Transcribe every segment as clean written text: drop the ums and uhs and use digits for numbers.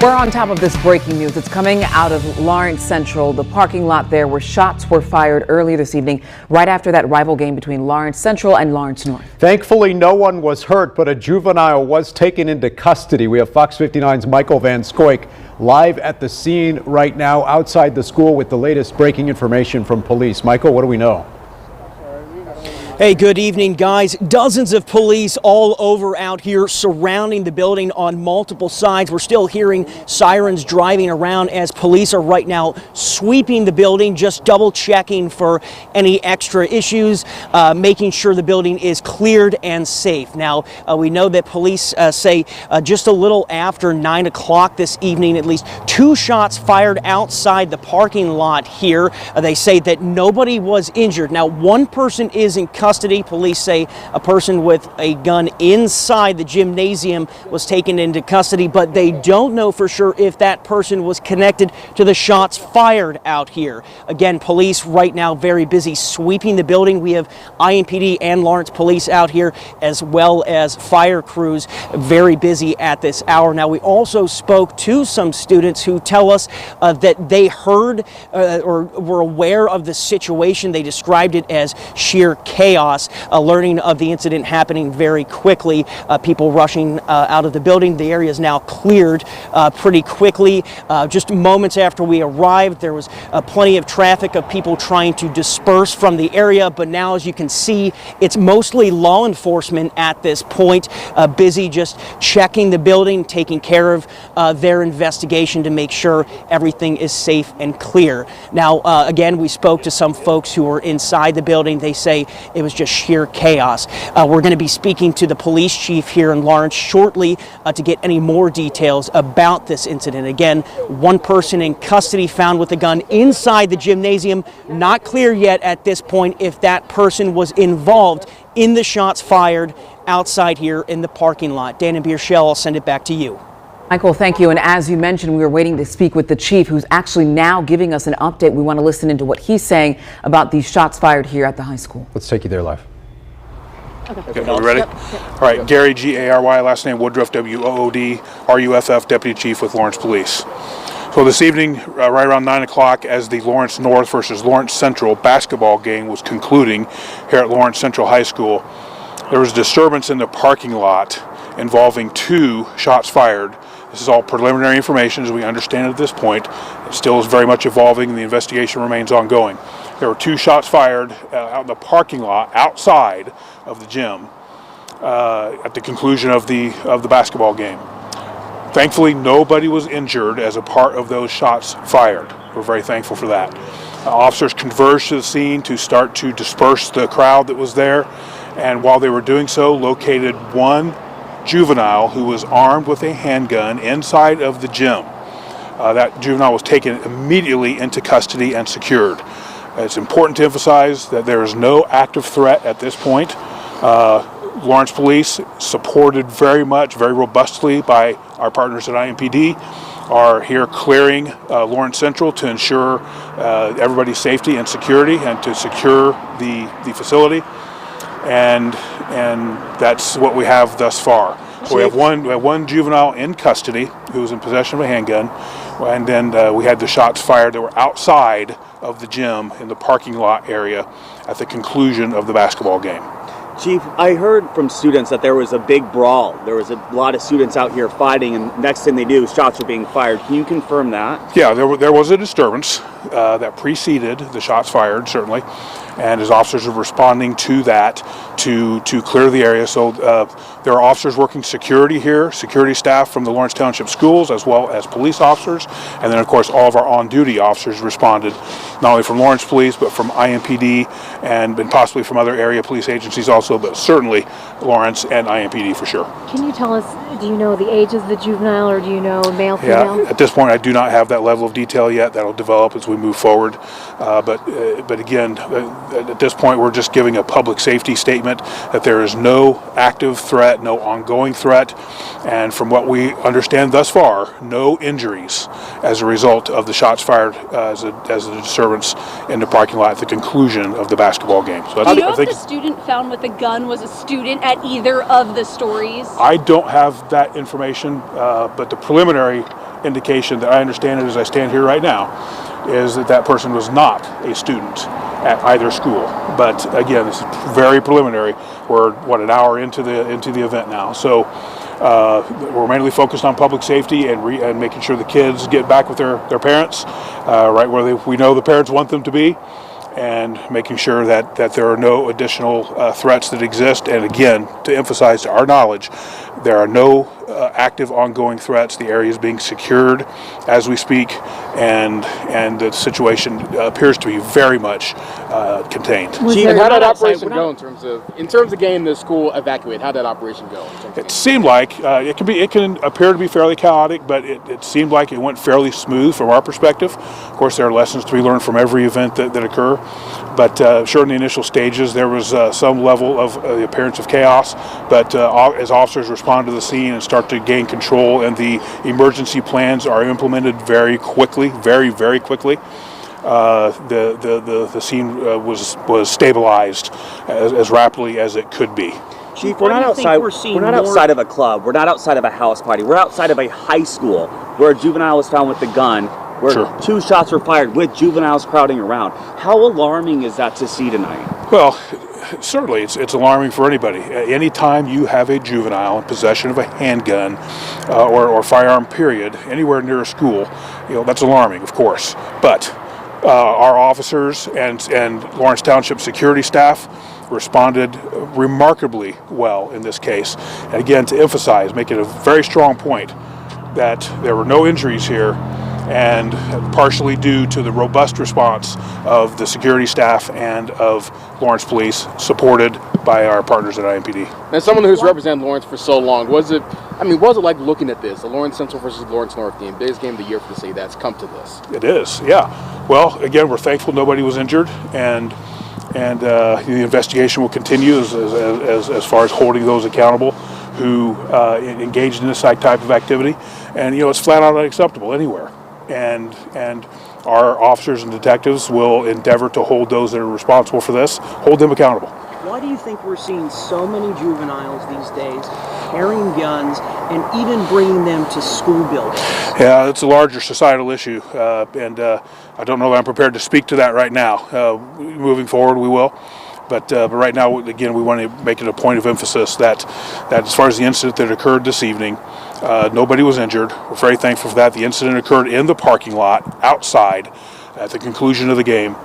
We're on top of this breaking news. It's coming out of Lawrence Central, the parking lot there where shots were fired earlier this evening, right after that rival game between Lawrence Central and Lawrence North. Thankfully, no one was hurt, but a juvenile was taken into custody. We have Fox 59's Michael Van Scoik live at the scene right now outside the school with the latest breaking information from police. Michael, what do we know? Hey, good evening, guys. Dozens of police all over out here surrounding the building on multiple sides. We're still hearing sirens driving around as police are right now sweeping the building, just double checking for any extra issues, making sure the building is cleared and safe. Now, we know that police say just a little after 9 o'clock this evening, at least 2 shots fired outside the parking lot here. They say that nobody was injured. Now, one person is in custody. Police say a person with a gun inside the gymnasium was taken into custody, but they don't know for sure if that person was connected to the shots fired out here. Again, police right now very busy sweeping the building. We have IMPD and Lawrence Police out here, as well as fire crews very busy at this hour. Now, we also spoke to some students who tell us that they heard or were aware of the situation. They described it as sheer chaos. Learning of the incident happening very quickly, people rushing out of the building. The area is now cleared pretty quickly. Just moments after we arrived, there was plenty of traffic of people trying to disperse from the area, but now, as you can see, it's mostly law enforcement at this point, busy just checking the building, taking care of their investigation to make sure everything is safe and clear. Now, again, we spoke to some folks who were inside the building. They say it was just sheer chaos. We're going to be speaking to the police chief here in Lawrence shortly to get any more details about this incident. Again, one person in custody found with a gun inside the gymnasium. Not clear yet at this point if that person was involved in the shots fired outside here in the parking lot. Dan and Bierschel, I'll send it back to you. Michael, thank you. And as you mentioned, we were waiting to speak with the chief, who's actually now giving us an update. We want to listen into what he's saying about these shots fired here at the high school. Let's take you there live. Okay, are we ready? All right, Gary, G-A-R-Y, last name Woodruff, W-O-O-D, R-U-F-F, Deputy Chief with Lawrence Police. So this evening, right around 9 o'clock, as the Lawrence North versus Lawrence Central basketball game was concluding here at Lawrence Central High School, there was a disturbance in the parking lot involving 2 shots fired. This is all preliminary information as we understand it at this point. It still is very much evolving and the investigation remains ongoing. There were 2 shots fired out in the parking lot outside of the gym at the conclusion of the basketball game. Thankfully, nobody was injured as a part of those shots fired. We're very thankful for that. Officers converged to the scene to start to disperse the crowd that was there, and while they were doing so, located one juvenile who was armed with a handgun inside of the gym. That juvenile was taken immediately into custody and secured. It's important to emphasize that there is no active threat at this point. Lawrence Police, supported very robustly by our partners at IMPD, are here clearing Lawrence Central to ensure everybody's safety and security and to secure the facility. And that's what we have thus far. So we have one juvenile in custody who was in possession of a handgun, and then we had the shots fired that were outside of the gym in the parking lot area at the conclusion of the basketball game. Chief, I heard from students that there was a big brawl. There was a lot of students out here fighting, and next thing they knew, shots were being fired. Can you confirm that? Yeah, there was a disturbance that preceded the shots fired, certainly, and as officers are responding to that to clear the area. So there are officers working security here, security staff from the Lawrence Township Schools, as well as police officers, and then of course all of our on-duty officers responded, not only from Lawrence Police, but from IMPD and possibly from other area police agencies also, but certainly Lawrence and IMPD for sure. Can you tell us, do you know the age of the juvenile, or do you know male, female? Yeah, at this point I do not have that level of detail yet. That'll develop as we move forward. But again, at this point we're just giving a public safety statement that there is no active threat, no ongoing threat, and from what we understand thus far, no injuries as a result of the shots fired as a disturbance in the parking lot at the conclusion of the basketball game. So do you know if the student found with the gun was a student at either of the stories? I don't have that information, but the preliminary indication that I understand it as I stand here right now is that that person was not a student at either school. But again, this is very preliminary. We're an hour into the event now, so we're mainly focused on public safety and making sure the kids get back with their parents, right where we know the parents want them to be, and making sure that there are no additional threats that exist. And again, to emphasize, to our knowledge, there are no active ongoing threats. The area is being secured as we speak, and the situation appears to be very much contained. And how did that operation go in terms of getting the school evacuated? How did that operation go? It seemed like it can appear to be fairly chaotic, but it seemed like it went fairly smooth from our perspective. Of course, there are lessons to be learned from every event that occur, but sure, in the initial stages there was some level of the appearance of chaos, but as officers respond to the scene and start to gain control, and the emergency plans are implemented very quickly, very quickly, the scene was stabilized as rapidly as it could be. Chief, we're not outside of a club. We're not outside of a house party. We're outside of a high school where a juvenile was found with a gun, where Sure. 2 shots were fired with juveniles crowding around. How alarming is that to see tonight? Well, certainly it's alarming for anybody. Anytime you have a juvenile in possession of a handgun or firearm, period, anywhere near a school, that's alarming, of course. But our officers and Lawrence Township security staff responded remarkably well in this case. And again, to emphasize, making a very strong point that there were no injuries here, and partially due to the robust response of the security staff and of Lawrence Police, supported by our partners at IMPD. And someone who's represented Lawrence for so long, what was it like looking at this, the Lawrence Central versus Lawrence North game, biggest game of the year for the city that's come to this? It is, yeah. Well, again, we're thankful nobody was injured, and the investigation will continue as far as holding those accountable who engaged in this type of activity. And it's flat out unacceptable anywhere. And our officers and detectives will endeavor to hold those that are responsible for this, hold them accountable. Why do you think we're seeing so many juveniles these days carrying guns and even bringing them to school buildings? Yeah, it's a larger societal issue, and I don't know that I'm prepared to speak to that right now. Moving forward, we will. But right now, again, we want to make it a point of emphasis that as far as the incident that occurred this evening, nobody was injured. We're very thankful for that. The incident occurred in the parking lot outside at the conclusion of the game,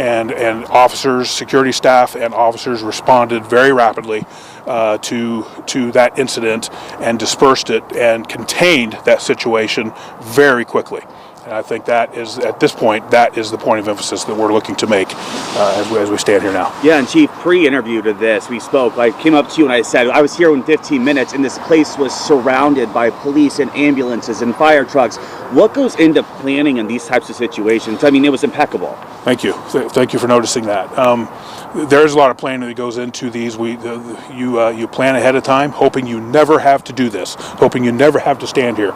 and officers, security staff, and officers responded very rapidly to that incident and dispersed it and contained that situation very quickly. And I think that is, at this point, that is the point of emphasis that we're looking to make as we stand here now. Yeah, and Chief, pre-interview to this, we spoke. I came up to you and I said, I was here in 15 minutes, and this place was surrounded by police and ambulances and fire trucks. What goes into planning in these types of situations? I mean, it was impeccable. Thank you. Thank you for noticing that. There's a lot of planning that goes into these. You plan ahead of time, hoping you never have to do this, hoping you never have to stand here.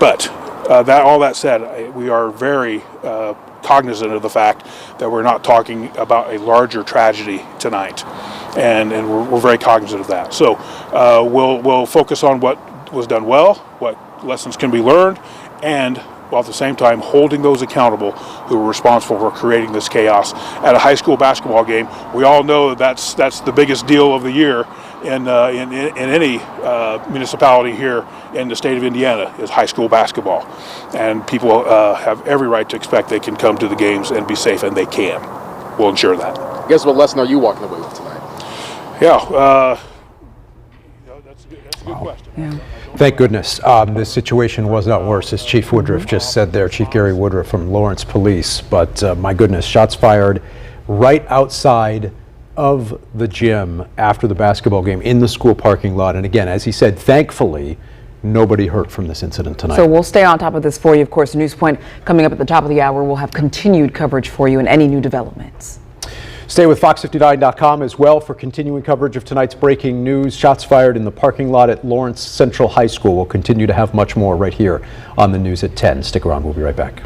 But all that said, we are very cognizant of the fact that we're not talking about a larger tragedy tonight, and we're very cognizant of that. So we'll focus on what was done well, what lessons can be learned, and while at the same time holding those accountable who were responsible for creating this chaos at a high school basketball game. We all know that's the biggest deal of the year in any municipality here in the state of Indiana, is high school basketball, and people have every right to expect they can come to the games and be safe, and they can. We'll ensure that. I guess what lesson are you walking away with tonight? Yeah, that's a good question. Yeah. Thank goodness this situation was not worse, as Chief Woodruff just said there, Chief Gary Woodruff from Lawrence Police. But my goodness, shots fired right outside of the gym after the basketball game in the school parking lot. And again, as he said, thankfully, nobody hurt from this incident tonight. So we'll stay on top of this for you. Of course, News Point coming up at the top of the hour. We'll have continued coverage for you and any new developments. Stay with Fox59.com as well for continuing coverage of tonight's breaking news. Shots fired in the parking lot at Lawrence Central High School. We'll continue to have much more right here on the news at 10. Stick around. We'll be right back.